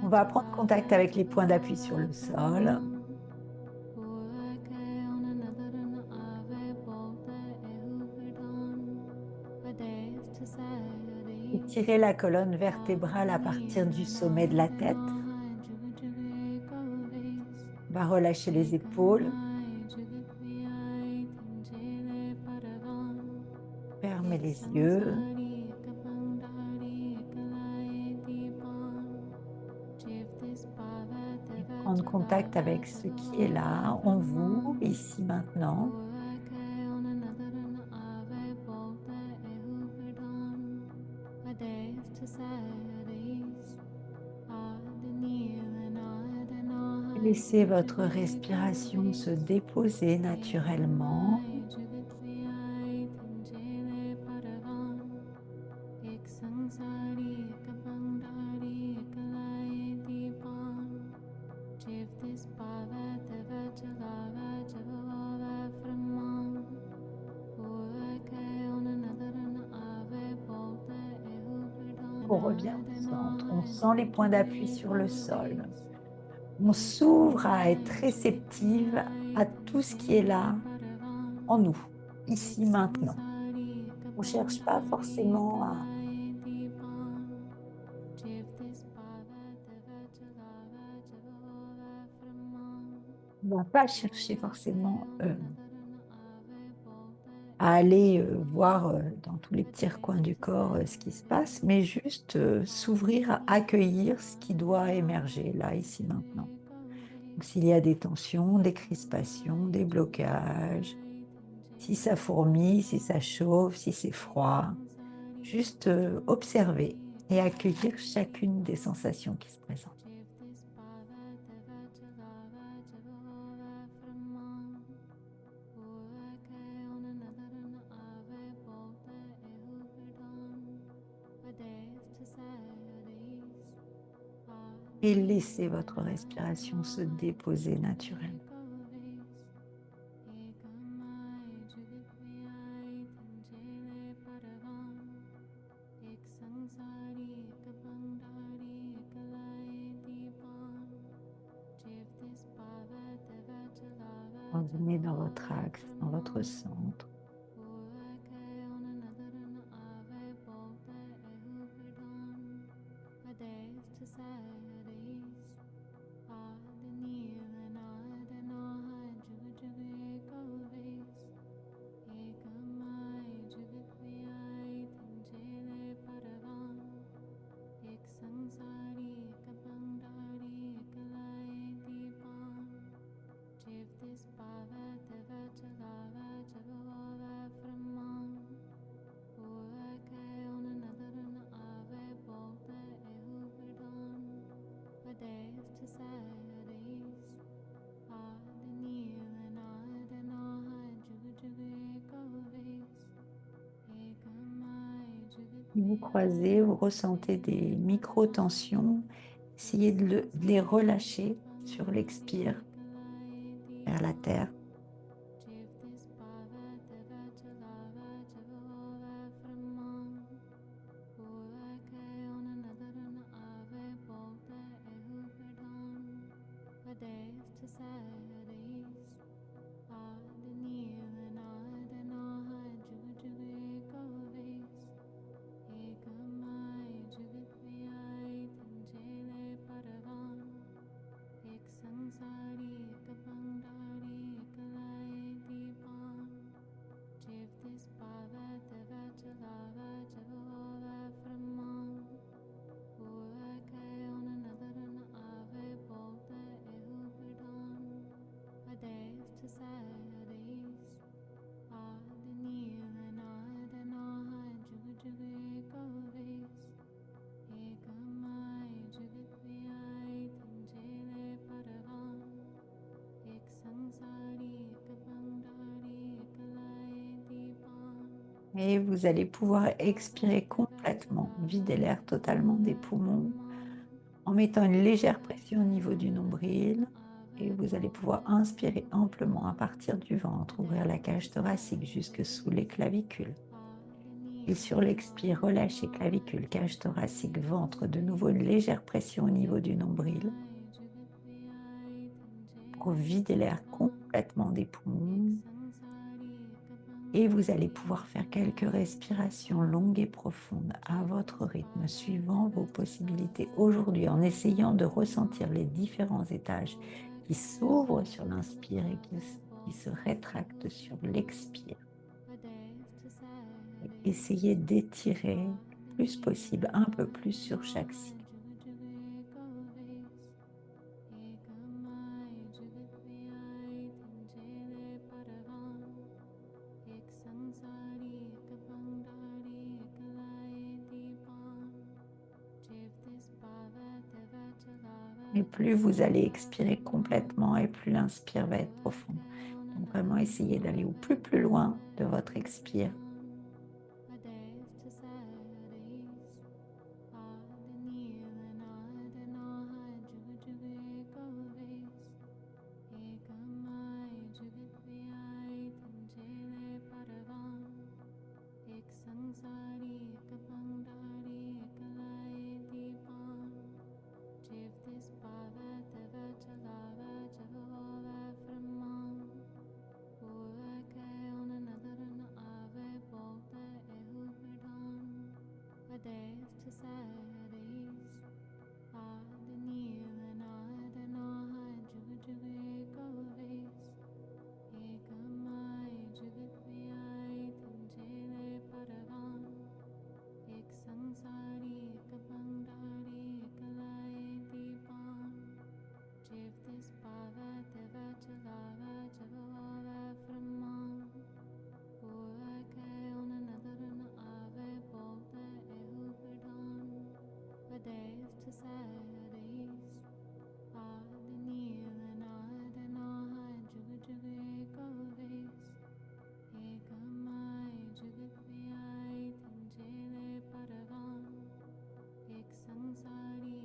On va prendre contact avec les points d'appui sur le sol. Étirez la colonne vertébrale à partir du sommet de la tête. On va relâcher les épaules. Fermez les yeux. Et prendre contact avec ce qui est là, en vous, ici, maintenant. Laissez votre respiration se déposer naturellement. On revient au centre. On sent les points d'appui sur le sol. On s'ouvre à être réceptive à tout ce qui est là en nous, ici, maintenant. On ne cherche pas forcément à... On va pas chercher forcément à aller voir dans tous les petits recoins du corps ce qui se passe, mais juste s'ouvrir à accueillir ce qui doit émerger là, ici, maintenant. Donc, s'il y a des tensions, des crispations, des blocages, si ça fourmille, si ça chauffe, si c'est froid, juste observer et accueillir chacune des sensations qui se présentent. Et laissez votre respiration se déposer naturellement. Revenez dans votre axe, dans votre centre. Vous croisez, vous ressentez des micro-tensions, essayez de les relâcher sur l'expire vers la terre. Et vous allez pouvoir expirer complètement, vider l'air totalement des poumons en mettant une légère pression au niveau du nombril. Et vous allez pouvoir inspirer amplement à partir du ventre, ouvrir la cage thoracique jusque sous les clavicules. Et sur l'expire, relâchez clavicule, cage thoracique, ventre. De nouveau, une légère pression au niveau du nombril pour vider l'air complètement des poumons. Et vous allez pouvoir faire quelques respirations longues et profondes à votre rythme, suivant vos possibilités aujourd'hui, en essayant de ressentir les différents étages qui s'ouvrent sur l'inspire et qui se rétractent sur l'expire. Et essayez d'étirer le plus possible, un peu plus sur chaque cycle. Et plus vous allez expirer complètement et plus l'inspire va être profonde. Donc vraiment essayez d'aller au plus loin de votre expire.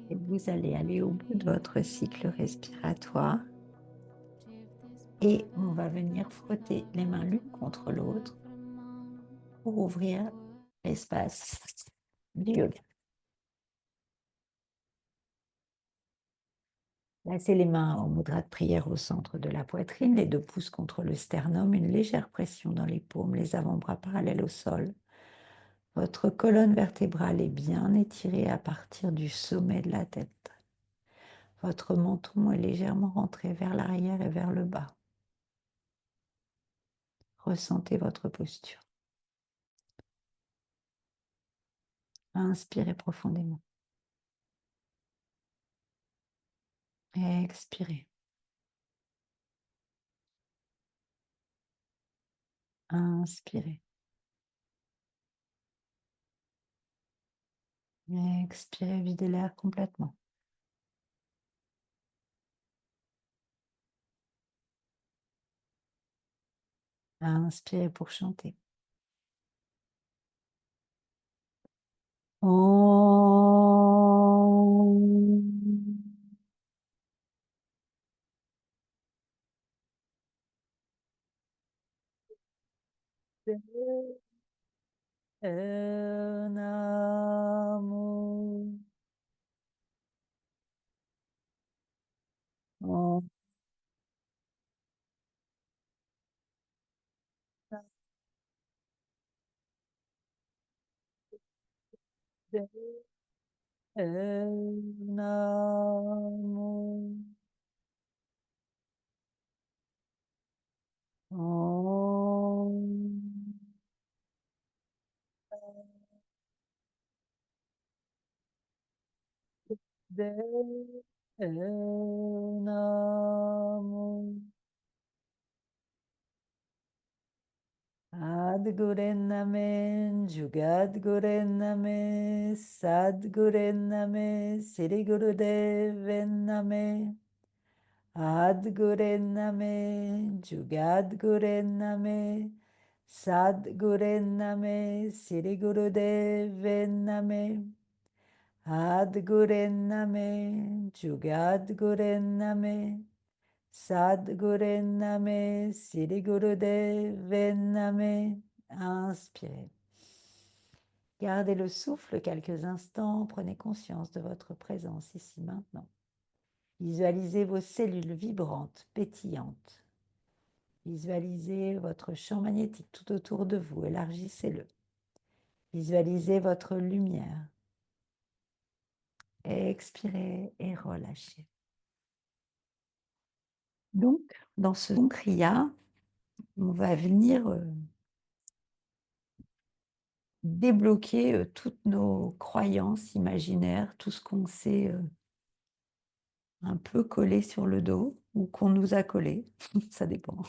Et vous allez aller au bout de votre cycle respiratoire et on va venir frotter les mains l'une contre l'autre pour ouvrir l'espace du yoga. Placez les mains en mudra de prière au centre de la poitrine, les deux pouces contre le sternum, une légère pression dans les paumes, les avant-bras parallèles au sol. Votre colonne vertébrale est bien étirée à partir du sommet de la tête. Votre menton est légèrement rentré vers l'arrière et vers le bas. Ressentez votre posture. Inspirez profondément. Expirez. Inspirez. Expirez, videz l'air complètement. Inspirez pour chanter. Om. Namo. Om. Namo. Om. Namo. Adgurename, Jugadgurename, Sadgurename, Sirigurudevename. Adgurename, Jugadgurename, Sadgurename, Sirigurudevename. Adgurename, Jugadgurename, Sadgurename, Sirigurudevename. Inspirez. Gardez le souffle quelques instants, prenez conscience de votre présence ici maintenant. Visualisez vos cellules vibrantes, pétillantes. Visualisez votre champ magnétique tout autour de vous, élargissez-le. Visualisez votre lumière. Expirez et relâchez. Donc, dans ce kriya, on va venir débloquer toutes nos croyances imaginaires, tout ce qu'on s'est un peu collé sur le dos ou qu'on nous a collé, ça dépend.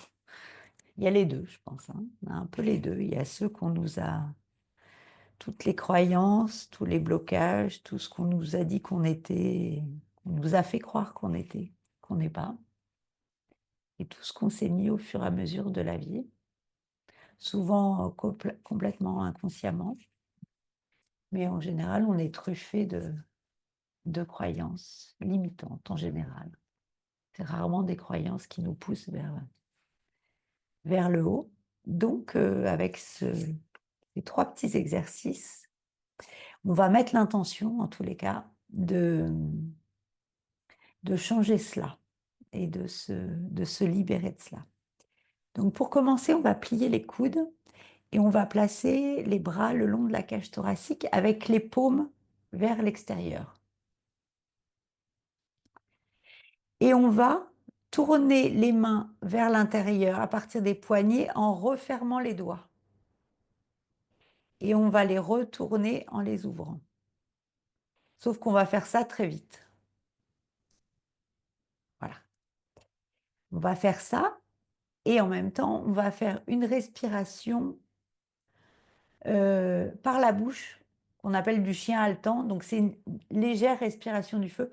Il y a les deux, je pense, hein. On a un peu les deux. Il y a ceux qu'on nous a, toutes les croyances, tous les blocages, tout ce qu'on nous a dit qu'on était, qu'on nous a fait croire qu'on était, qu'on n'est pas, et tout ce qu'on s'est mis au fur et à mesure de la vie, souvent complètement inconsciemment, mais en général, on est truffé de croyances limitantes en général. C'est rarement des croyances qui nous poussent vers le haut. Donc, avec ces 3 petits exercices, on va mettre l'intention, en tous les cas, de changer cela et de se libérer de cela. Donc, pour commencer, on va plier les coudes et on va placer les bras le long de la cage thoracique avec les paumes vers l'extérieur. Et on va tourner les mains vers l'intérieur à partir des poignets en refermant les doigts. Et on va les retourner en les ouvrant. Sauf qu'on va faire ça très vite. Voilà. On va faire ça et en même temps, on va faire une respiration par la bouche qu'on appelle du chien haletant. Donc, c'est une légère respiration du feu.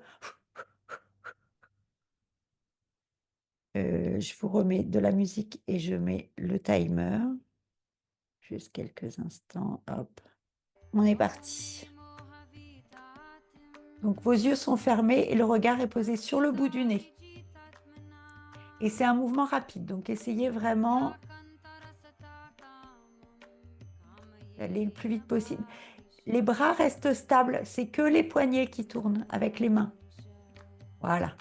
Je vous remets de la musique et je mets le timer. Juste quelques instants. Hop. On est parti. Donc, vos yeux sont fermés et le regard est posé sur le bout du nez. Et c'est un mouvement rapide. Donc, essayez vraiment d'aller le plus vite possible. Les bras restent stables. C'est que les poignets qui tournent avec les mains. Voilà.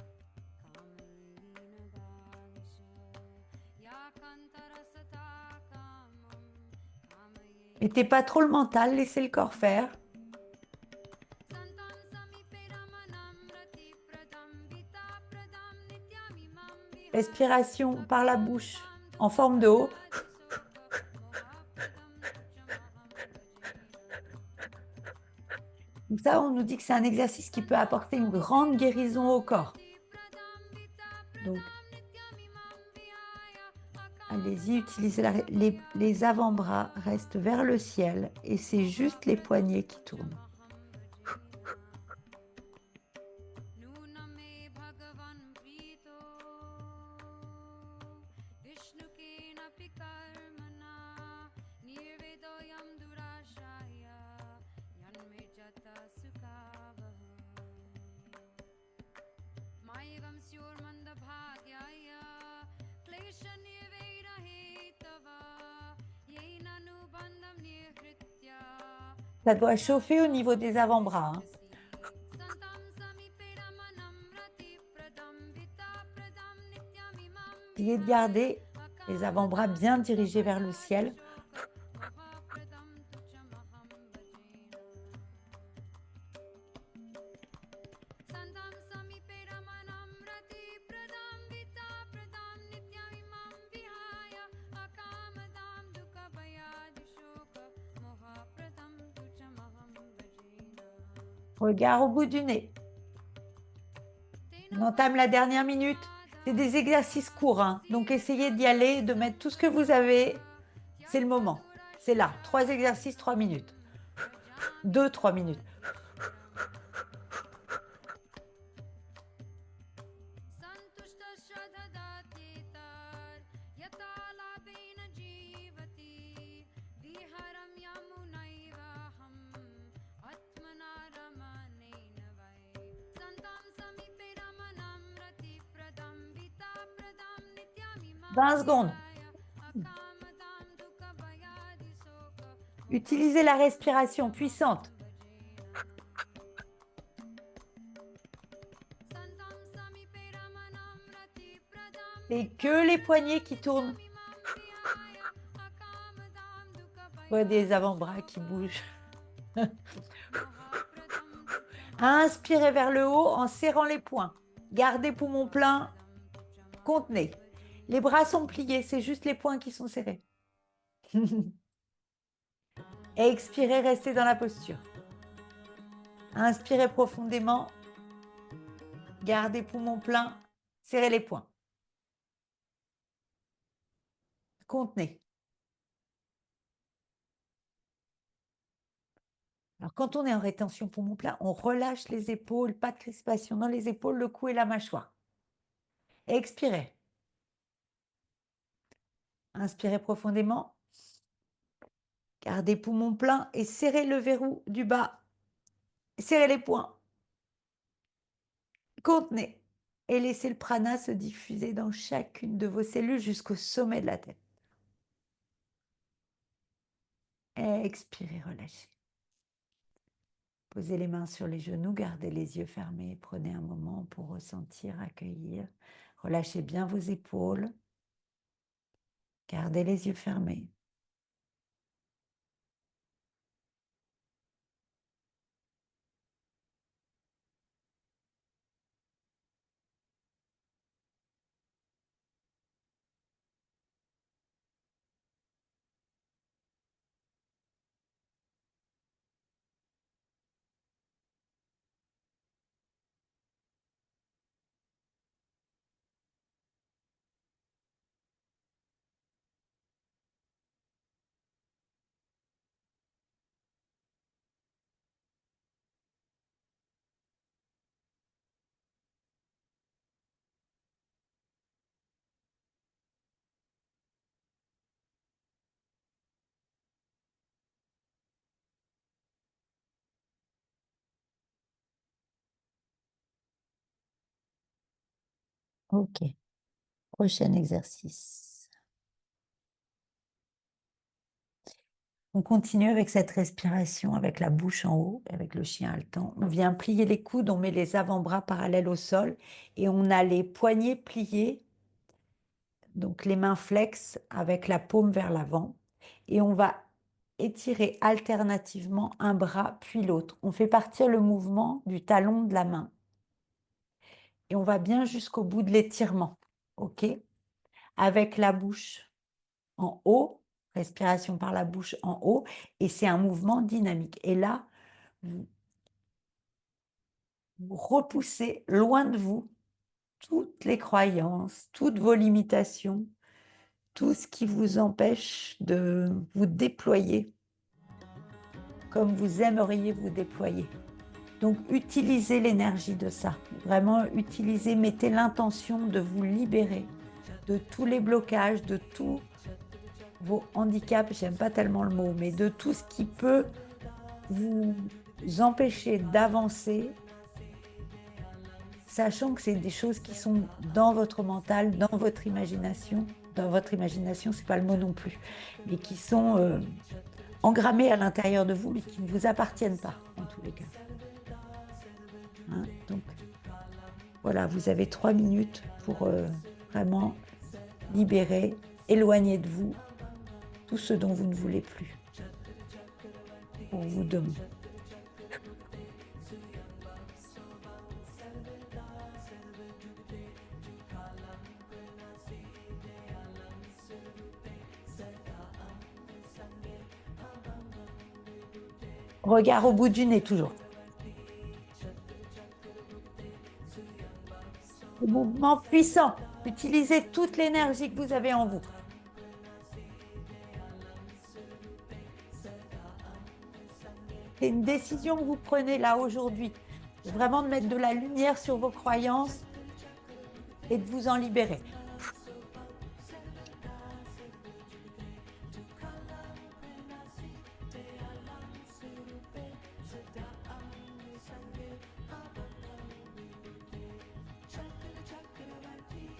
Mettez pas trop le mental, laissez le corps faire. Respiration par la bouche en forme de O. Donc ça, on nous dit que c'est un exercice qui peut apporter une grande guérison au corps. Donc, allez-y, utilisez les avant-bras, restent vers le ciel et c'est juste les poignets qui tournent. Ça doit chauffer au niveau des avant-bras, hein. Essayez de garder les avant-bras bien dirigés vers le ciel. Regard au bout du nez. On entame la dernière minute. C'est des exercices courts, hein. Donc essayez d'y aller, de mettre tout ce que vous avez. C'est le moment. C'est là. 3 exercices, 3 minutes. 2, 3 minutes. « 20 secondes. Utilisez la respiration puissante. Et que les poignets qui tournent. Ouais, des avant-bras qui bougent. Inspirez vers le haut en serrant les poings. Gardez poumon plein. Contenez. Les bras sont pliés, c'est juste les poings qui sont serrés. Expirez, restez dans la posture. Inspirez profondément. Gardez poumon plein. Serrez les poings. Contenez. Alors, quand on est en rétention poumon plein, on relâche les épaules, pas de crispation dans les épaules, le cou et la mâchoire. Expirez. Inspirez profondément. Gardez poumon plein et serrez le verrou du bas. Serrez les poings. Contenez. Et laissez le prana se diffuser dans chacune de vos cellules jusqu'au sommet de la tête. Expirez, relâchez. Posez les mains sur les genoux, gardez les yeux fermés. Prenez un moment pour ressentir, accueillir. Relâchez bien vos épaules. Gardez les yeux fermés. Ok, prochain exercice. On continue avec cette respiration, avec la bouche en haut, avec le chien haletant. On vient plier les coudes, on met les avant-bras parallèles au sol et on a les poignets pliés, donc les mains flexes avec la paume vers l'avant. Et on va étirer alternativement un bras puis l'autre. On fait partir le mouvement du talon de la main et on va bien jusqu'au bout de l'étirement. OK? Avec la bouche en haut, respiration par la bouche en haut, et c'est un mouvement dynamique. Et là, vous, vous repoussez loin de vous toutes les croyances, toutes vos limitations, tout ce qui vous empêche de vous déployer comme vous aimeriez vous déployer. Donc, utilisez l'énergie de ça. Vraiment, utilisez, mettez l'intention de vous libérer de tous les blocages, de tous vos handicaps, j'aime pas tellement le mot, mais de tout ce qui peut vous empêcher d'avancer, sachant que c'est des choses qui sont dans votre mental, dans votre imagination. Dans votre imagination, c'est pas le mot non plus, mais qui sont engrammées à l'intérieur de vous, mais qui ne vous appartiennent pas, en tous les cas. Hein, donc, voilà, vous avez 3 minutes pour vraiment libérer, éloigner de vous tout ce dont vous ne voulez plus pour vous demain. Regard au bout du nez, toujours. Le mouvement puissant. Utilisez toute l'énergie que vous avez en vous. C'est une décision que vous prenez là aujourd'hui. Vraiment de mettre de la lumière sur vos croyances et de vous en libérer.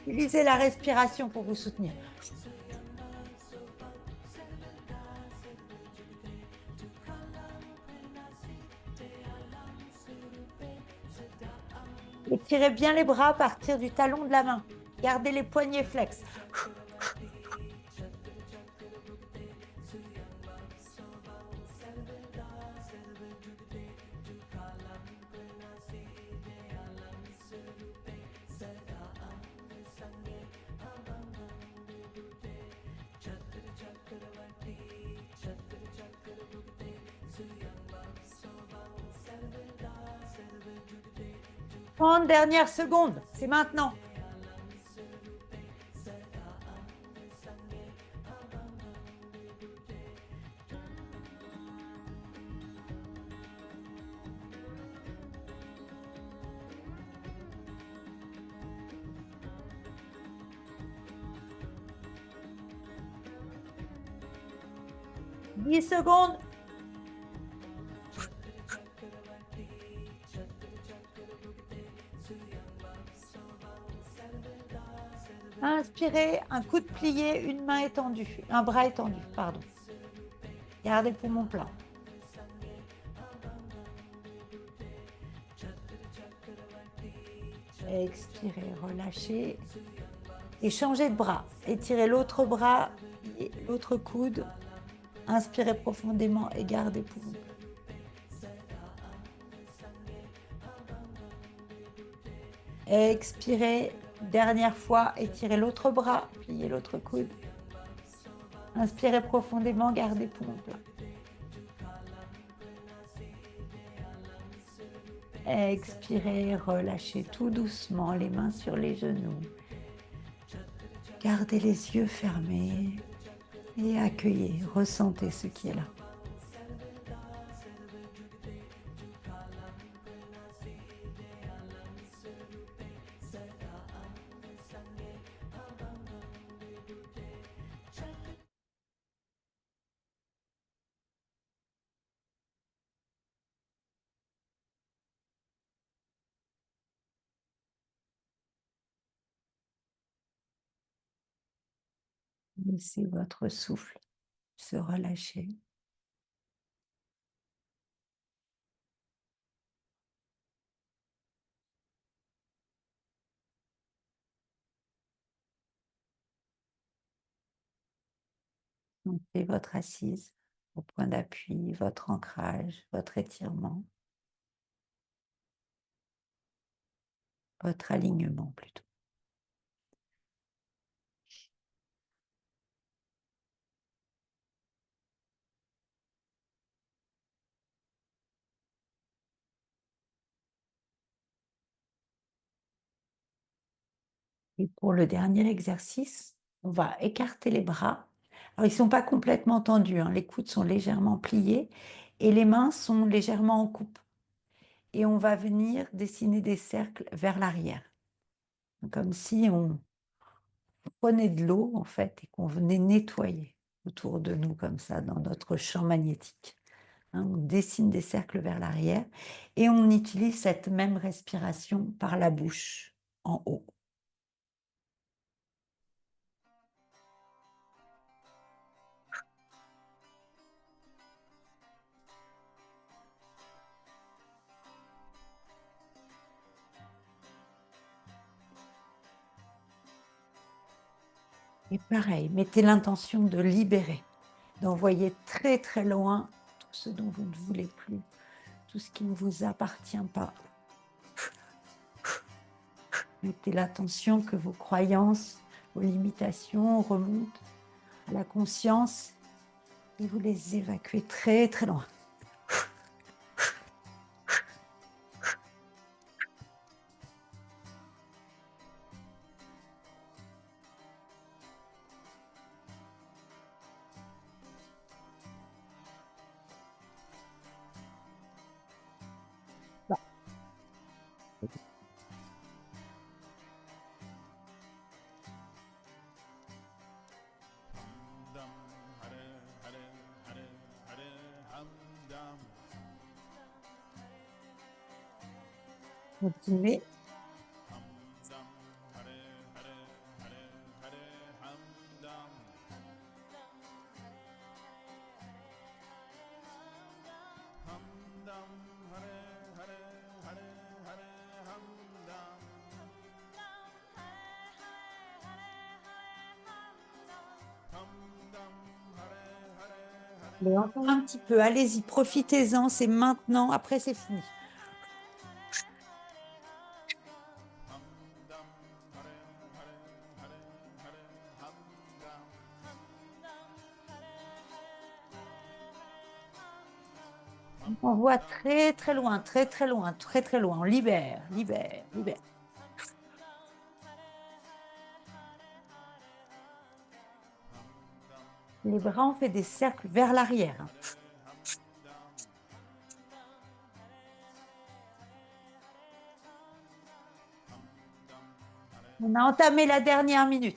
Utilisez la respiration pour vous soutenir. Étirez bien les bras à partir du talon de la main. Gardez les poignets flex. En dernière seconde, c'est maintenant. Dix secondes. Inspirez, un coude plié, une main étendue, un bras étendu, pardon. Gardez le poumon plein. Expirez, relâchez. Et changez de bras. Étirez l'autre bras, l'autre coude. Inspirez profondément et gardez le poumon plein. Expirez, dernière fois, étirez l'autre bras, pliez l'autre coude. Inspirez profondément, gardez poumon plein. Expirez, relâchez tout doucement les mains sur les genoux. Gardez les yeux fermés et accueillez, ressentez ce qui est là. Laissez votre souffle se relâcher. Sentez votre assise, vos points d'appui, votre ancrage, votre étirement, votre alignement plutôt. Et pour le dernier exercice, on va écarter les bras. Alors, ils ne sont pas complètement tendus, hein. Les coudes sont légèrement pliés et les mains sont légèrement en coupe. Et on va venir dessiner des cercles vers l'arrière. Comme si on prenait de l'eau, en fait, et qu'on venait nettoyer autour de nous, comme ça, dans notre champ magnétique. Hein, on dessine des cercles vers l'arrière et on utilise cette même respiration par la bouche en haut. Et pareil, mettez l'intention de libérer, d'envoyer très très loin tout ce dont vous ne voulez plus, tout ce qui ne vous appartient pas. Mettez l'intention que vos croyances, vos limitations remontent à la conscience et vous les évacuez très très loin. Continuez. Et encore un petit peu, allez-y, profitez-en, c'est maintenant, après c'est fini. On voit très très loin, très très loin, très très loin. On libère, libère, libère. Les bras, on fait des cercles vers l'arrière, hein. On a entamé la dernière minute.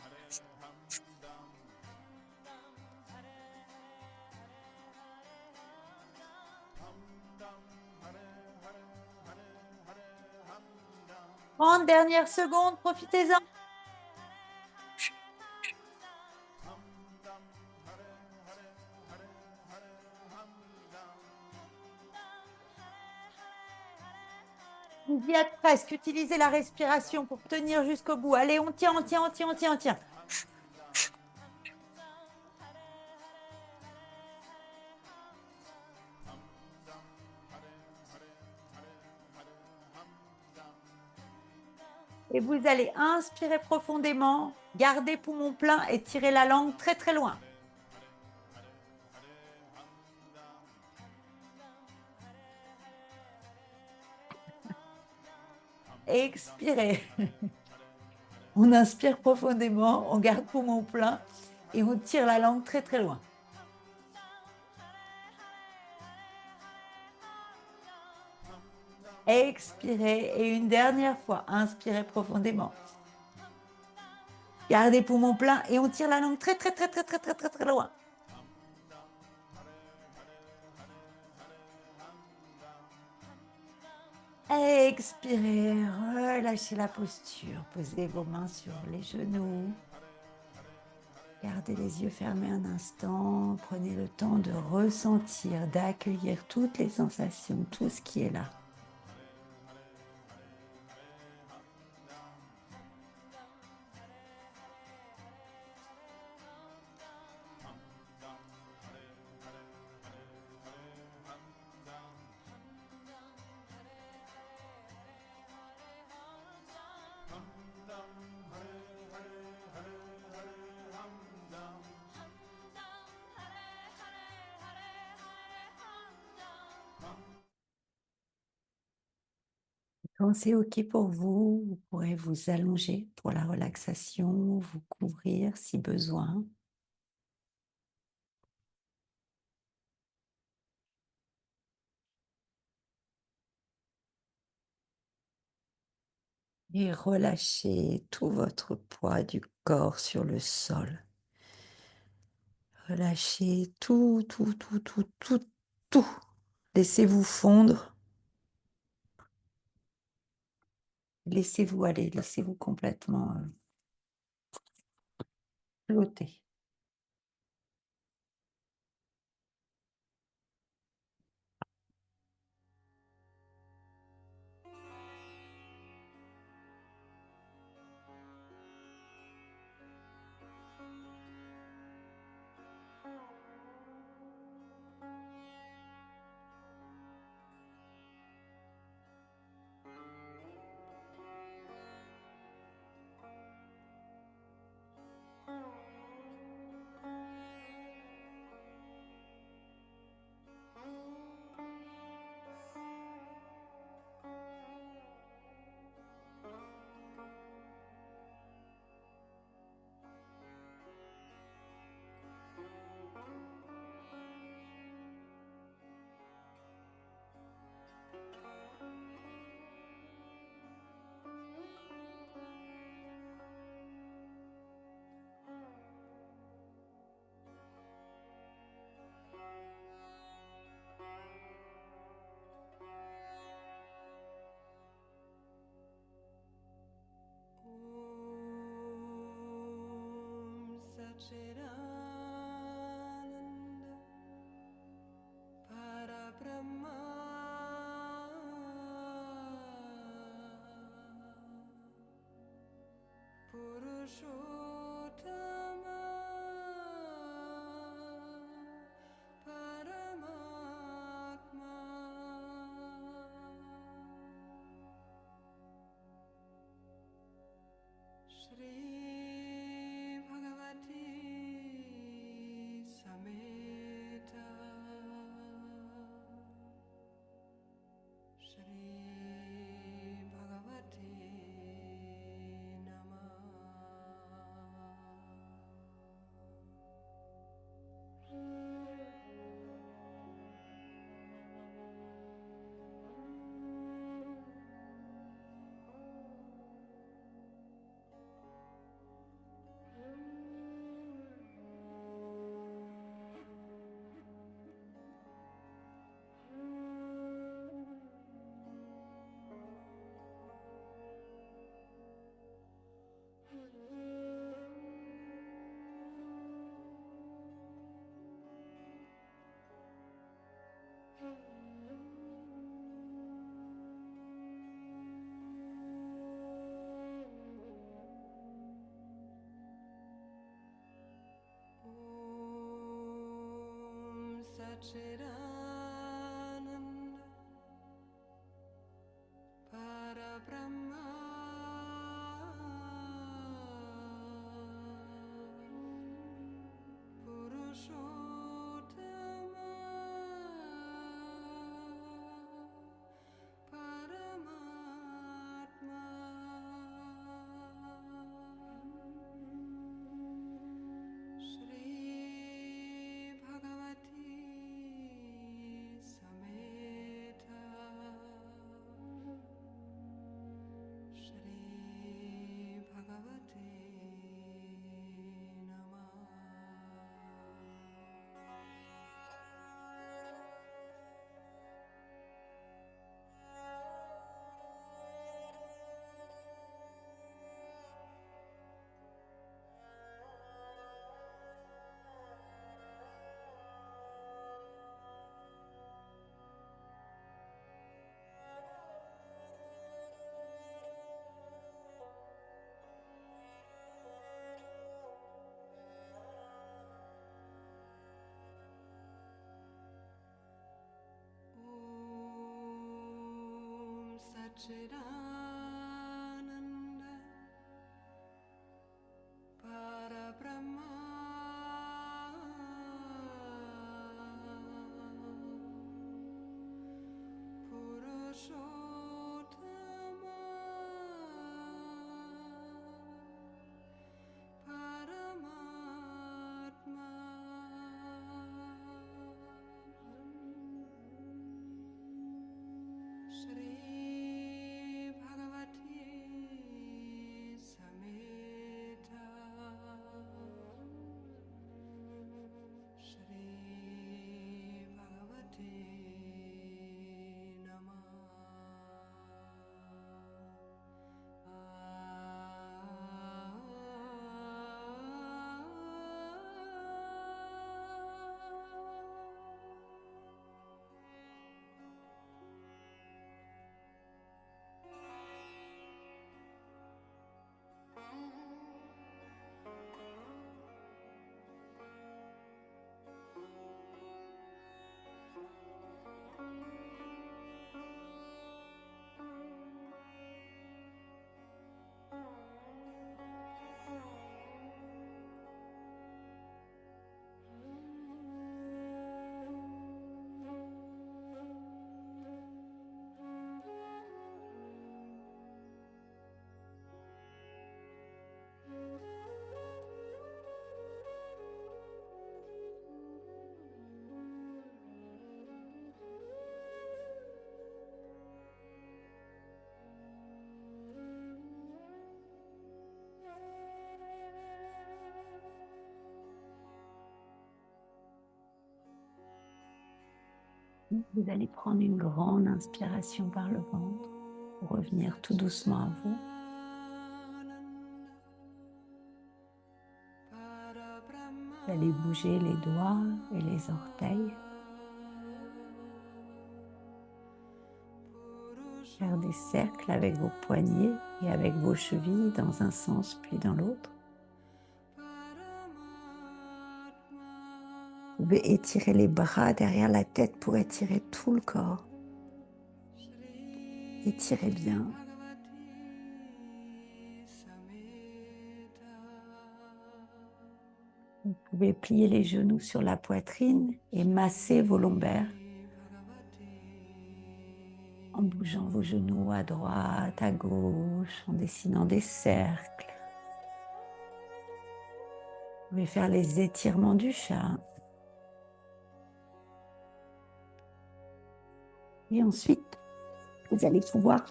30 dernières secondes, profitez-en. Vous y êtes presque. Utilisez la respiration pour tenir jusqu'au bout. Allez, on tient, on tient, on tient, on tient, on tient. Et vous allez inspirer profondément, garder poumon plein et tirer la langue très très loin. Expirez. On inspire profondément, on garde poumon plein et on tire la langue très très loin. Expirez et une dernière fois, inspirez profondément. Gardez poumon plein et on tire la langue très très très très très très très très loin. Expirez, relâchez la posture, posez vos mains sur les genoux. Gardez les yeux fermés un instant, prenez le temps de ressentir, d'accueillir toutes les sensations, tout ce qui est là. Quand c'est OK pour vous, vous pourrez vous allonger pour la relaxation, vous couvrir si besoin. Et relâchez tout votre poids du corps sur le sol. Relâchez tout, tout, tout, tout, tout, tout. Laissez-vous fondre. Laissez-vous aller, laissez-vous complètement flotter. Om Satchidananda Parabrahma Purushottama Satchidananda Parabrahma Purushottama Paramatma Shri Bhagavati Sameta Shri Bhagavate Namah Om Satchidananda Parabrahma Purushottama Paramatma Shri Bhagavati Sameta Shri Bhagavate Namah Vous allez prendre une grande inspiration par le ventre pour revenir tout doucement à vous. Vous allez bouger les doigts et les orteils. Faire des cercles avec vos poignets et avec vos chevilles dans un sens puis dans l'autre. Vous pouvez étirer les bras derrière la tête pour étirer tout le corps. Étirez bien. Vous pouvez plier les genoux sur la poitrine et masser vos lombaires en bougeant vos genoux à droite, à gauche, en dessinant des cercles. Vous pouvez faire les étirements du chat. Et ensuite, vous allez pouvoir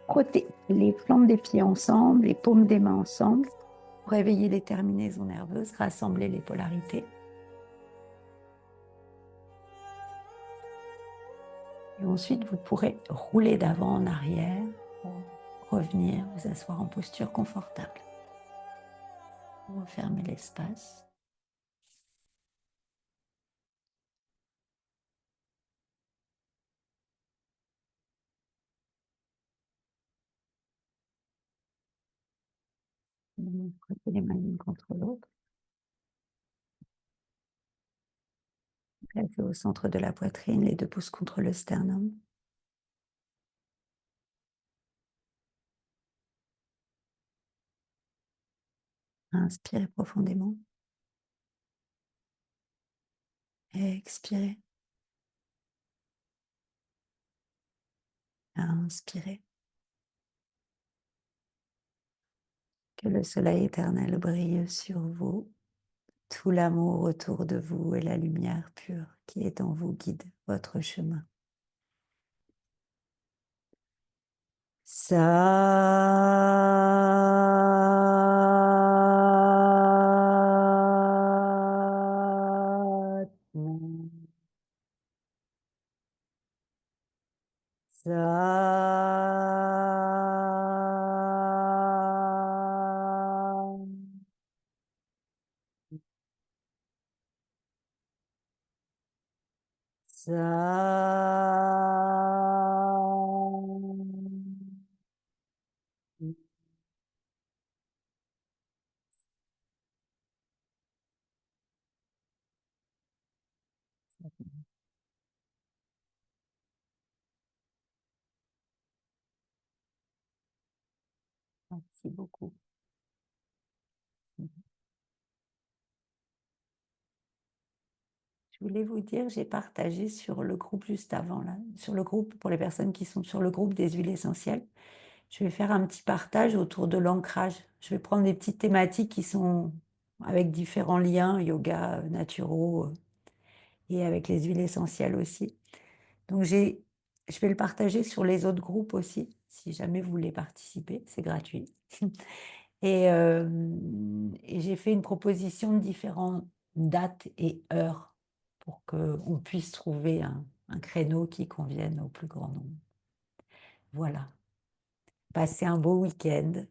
frotter les plantes des pieds ensemble, les paumes des mains ensemble, pour réveiller les terminaisons nerveuses, rassembler les polarités. Et ensuite, vous pourrez rouler d'avant en arrière pour revenir vous asseoir en posture confortable. Vous refermez l'espace. Vous frottez les mains l'une contre l'autre. Placez au centre de la poitrine, les deux pouces contre le sternum. Inspirez profondément. Expirez. Inspirez. Que le soleil éternel brille sur vous. Tout l'amour autour de vous et la lumière pure qui est en vous guide votre chemin. Satnam. Merci beaucoup. Je voulais vous dire, j'ai partagé sur le groupe juste avant, là, sur le groupe, pour les personnes qui sont sur le groupe des huiles essentielles. Je vais faire un petit partage autour de l'ancrage. Je vais prendre des petites thématiques qui sont avec différents liens, yoga, naturaux, et avec les huiles essentielles aussi. Donc je vais le partager sur les autres groupes aussi, si jamais vous voulez participer, c'est gratuit. Et j'ai fait une proposition de différentes dates et heures pour qu'on puisse trouver un créneau qui convienne au plus grand nombre. Voilà. Passez un beau week-end.